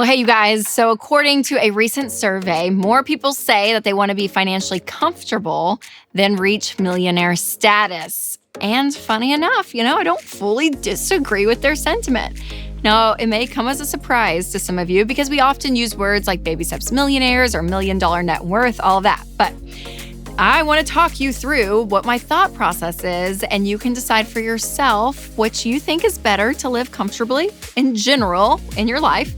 Well, hey, you guys. So according to a recent survey, more people say that they want to be financially comfortable than reach millionaire status. And funny enough, I don't fully disagree with their sentiment. Now, it may come as a surprise to some of you because we often use words like baby steps millionaires or $1 million net worth, all of that. But I want to talk you through what my thought process is, and you can decide for yourself which you think is better to live comfortably in general in your life,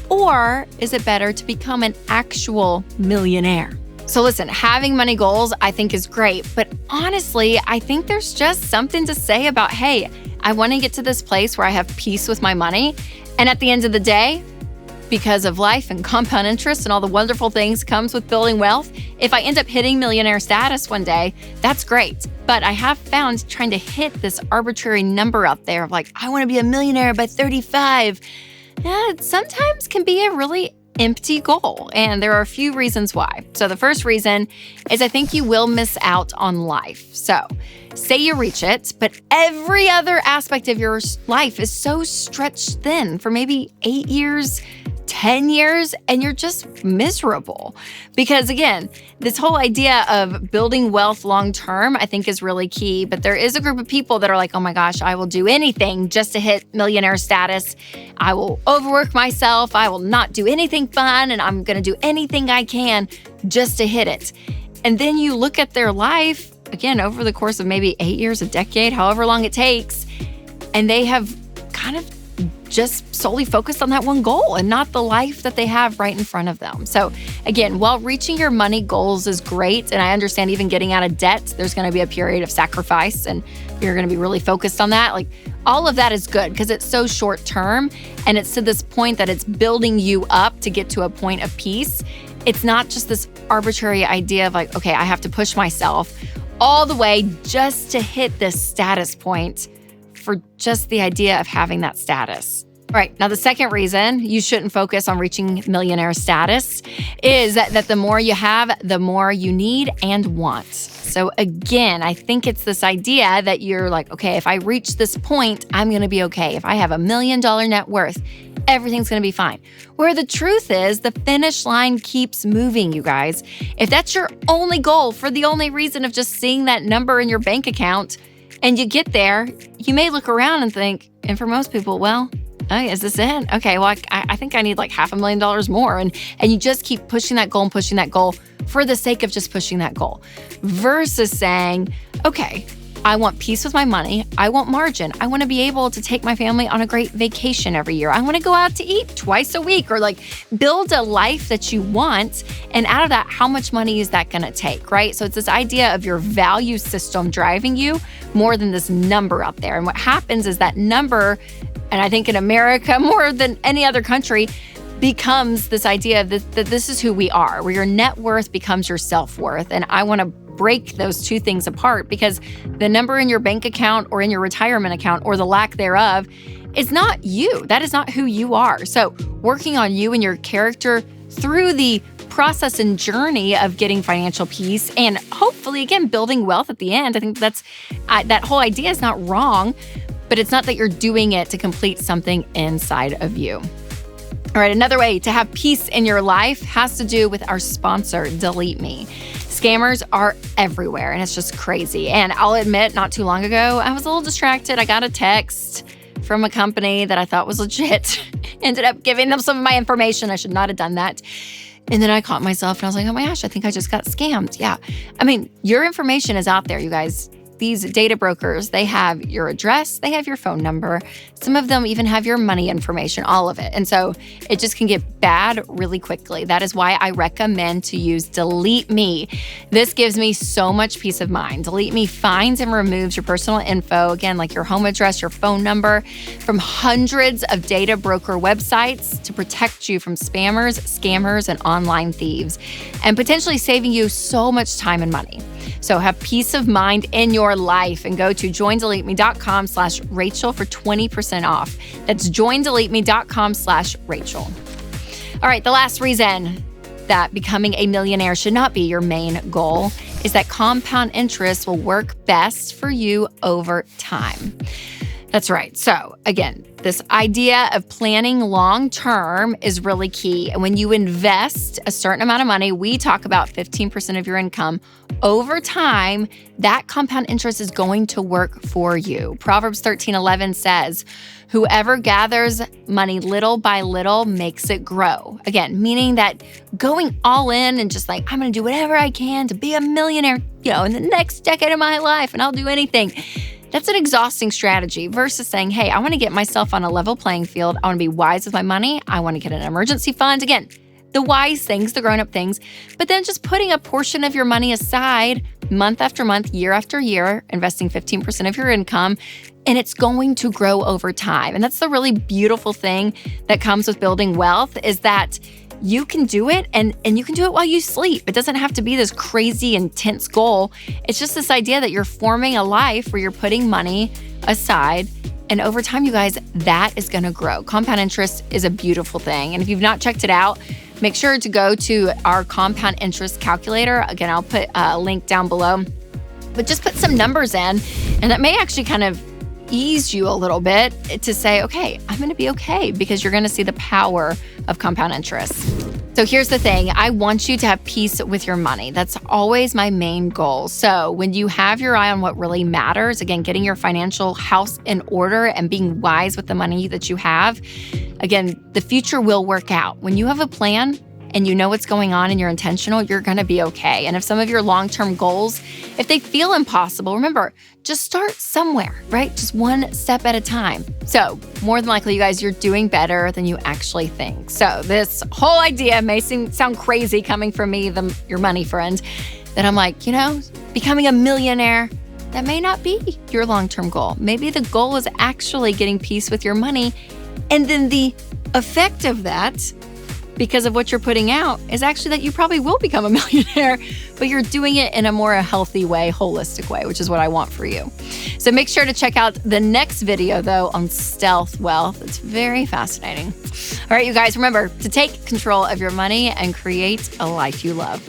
or is it better to become an actual millionaire? So listen, having money goals I think is great, but honestly, I think there's just something to say about, hey, I want to get to this place where I have peace with my money. And at the end of the day, because of life and compound interest and all the wonderful things comes with building wealth, if I end up hitting millionaire status one day, that's great. But I have found trying to hit this arbitrary number out there of like, I want to be a millionaire by 35, it sometimes can be a really empty goal. And there are a few reasons why. So the first reason is I think you will miss out on life. So say you reach it, but every other aspect of your life is so stretched thin for maybe 8 years, 10 years, and you're just miserable. Because again, this whole idea of building wealth long-term, I think is really key. But there is a group of people that are like, oh my gosh, I will do anything just to hit millionaire status. I will overwork myself. I will not do anything fun. And I'm going to do anything I can just to hit it. And then you look at their life, again, over the course of maybe 8 years, a decade, however long it takes, and they have kind of just solely focused on that one goal and not the life that they have right in front of them. So again, while reaching your money goals is great, and I understand even getting out of debt, there's going to be a period of sacrifice and you're going to be really focused on that. Like all of that is good because it's so short term and it's to this point that it's building you up to get to a point of peace. It's not just this arbitrary idea of like, okay, I have to push myself all the way just to hit this status point for just the idea of having that status. All right, now the second reason you shouldn't focus on reaching millionaire status is that the more you have, the more you need and want. So again, I think it's this idea that you're like, okay, if I reach this point, I'm gonna be okay. If I have $1 million net worth, everything's gonna be fine. Where the truth is, the finish line keeps moving, you guys. If that's your only goal for the only reason of just seeing that number in your bank account, and you get there, you may look around and think, and for most people, well, oh, is this it? Okay, well, I think I need like $500,000 more. And you just keep pushing that goal and pushing that goal for the sake of just pushing that goal. Versus saying, okay, I want peace with my money. I want margin. I want to be able to take my family on a great vacation every year. I want to go out to eat twice a week or like build a life that you want. And out of that, how much money is that going to take, right? So it's this idea of your value system driving you more than this number out there. And what happens is that number, and I think in America more than any other country, becomes this idea that this is who we are, where your net worth becomes your self-worth. And I want to break those two things apart because the number in your bank account or in your retirement account or the lack thereof is not you. That is not who you are. So working on you and your character through the process and journey of getting financial peace and hopefully, again, building wealth at the end. I think that's that whole idea is not wrong, but it's not that you're doing it to complete something inside of you. All right, another way to have peace in your life has to do with our sponsor, Delete Me. Scammers are everywhere, and it's just crazy. And I'll admit, not too long ago, I was a little distracted. I got a text from a company that I thought was legit. Ended up giving them some of my information. I should not have done that. And then I caught myself, and I was like, oh my gosh, I think I just got scammed. Yeah. I mean, your information is out there, you guys. These data brokers, they have your address, they have your phone number. Some of them even have your money information, all of it. And so it just can get bad really quickly. That is why I recommend to use Delete Me. This gives me so much peace of mind. Delete Me finds and removes your personal info, again, like your home address, your phone number, from hundreds of data broker websites to protect you from spammers, scammers, and online thieves, and potentially saving you so much time and money. So have peace of mind in your life and go to joindeleteme.com/Rachel for 20% off. That's joindeleteme.com/Rachel. All right, the last reason that becoming a millionaire should not be your main goal is that compound interest will work best for you over time. That's right. So again, this idea of planning long-term is really key. And when you invest a certain amount of money, we talk about 15% of your income, over time, that compound interest is going to work for you. Proverbs 13:11 says, whoever gathers money little by little makes it grow. Again, meaning that going all in and just like, I'm going to do whatever I can to be a millionaire, in the next decade of my life, and I'll do anything. That's an exhausting strategy versus saying, hey, I want to get myself on a level playing field. I want to be wise with my money. I want to get an emergency fund. Again, the wise things, the grown-up things, but then just putting a portion of your money aside month after month, year after year, investing 15% of your income, and it's going to grow over time. And that's the really beautiful thing that comes with building wealth is that you can do it and you can do it while you sleep. It doesn't have to be this crazy, intense goal. It's just this idea that you're forming a life where you're putting money aside. And over time, you guys, that is going to grow. Compound interest is a beautiful thing. And if you've not checked it out, make sure to go to our compound interest calculator. Again, I'll put a link down below. But just put some numbers in, and that may actually kind of ease you a little bit to say, okay, I'm going to be okay, because you're going to see the power of compound interest. So here's the thing. I want you to have peace with your money. That's always my main goal. So when you have your eye on what really matters, again, getting your financial house in order and being wise with the money that you have, again, the future will work out. When you have a plan and you know what's going on and you're intentional, you're going to be okay. And if some of your long-term goals, if they feel impossible, remember, just start somewhere, right? Just one step at a time. So more than likely, you guys, you're doing better than you actually think. So this whole idea may sound crazy coming from me, your money friend, that I'm like, becoming a millionaire, that may not be your long-term goal. Maybe the goal is actually getting peace with your money. And then the effect of that, because of what you're putting out, is actually that you probably will become a millionaire, but you're doing it in a more healthy way, holistic way, which is what I want for you. So make sure to check out the next video, though, on stealth wealth. It's very fascinating. All right, you guys, remember to take control of your money and create a life you love.